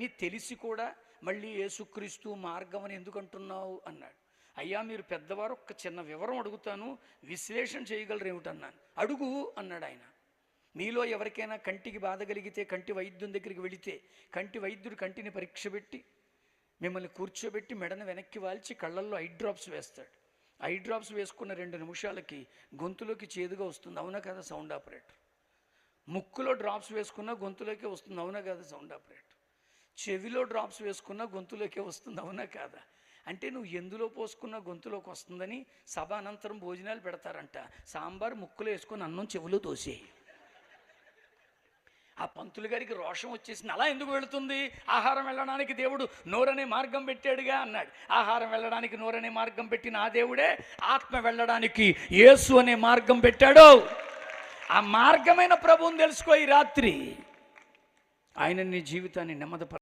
ఇవన్నీ తెలిసి కూడా మళ్ళీ యేసుక్రీస్తు మార్గం అని ఎందుకు అంటున్నావు అన్నాడు. అయ్యా మీరు పెద్దవారు, ఒక చిన్న వివరం అడుగుతాను, విశ్లేషణ చేయగలరు ఏమిటన్నాను. అడుగు అన్నాడు ఆయన. మీలో ఎవరికైనా కంటికి బాధ కలిగితే కంటి వైద్యుని దగ్గరికి వెళితే కంటి వైద్యుడు కంటిని పరీక్ష పెట్టి మిమ్మల్ని కూర్చోబెట్టి మెడను వెనక్కి వాల్చి కళ్ళల్లో ఐ డ్రాప్స్ వేస్తాడు. ఐ డ్రాప్స్ వేసుకున్న 2 నిమిషాలకి గొంతులోకి చేదుగా వస్తుంది, అవునా కదా సౌండ్ ఆపరేటర్? ముక్కులో డ్రాప్స్ వేసుకున్నా గొంతులోకే వస్తుంది, అవునా కదా సౌండ్ ఆపరేటర్? చెవిలో డ్రాప్స్ వేసుకున్నా గొంతులోకే వస్తుంది, అవునా కాదా? అంటే నువ్వు ఎందులో పోసుకున్నా గొంతులోకి వస్తుందని సభ అనంతరం భోజనాలు పెడతారంట. సాంబార్ ముక్కులో వేసుకొని అన్నం చెవిలో తోసేయి. ఆ పంతులు గారికి రోషం వచ్చేసింది. అలా ఎందుకు వెళుతుంది? ఆహారం వెళ్ళడానికి దేవుడు నోరనే మార్గం పెట్టాడుగా అన్నాడు. ఆహారం వెళ్ళడానికి నోరనే మార్గం పెట్టిన ఆ దేవుడే ఆత్మ వెళ్ళడానికి యేసు అనే మార్గం పెట్టాడు. ఆ మార్గమైన ప్రభువుని తెలుసుకో ఈ రాత్రి. ఆయన నీ జీవితాన్ని నెమ్మది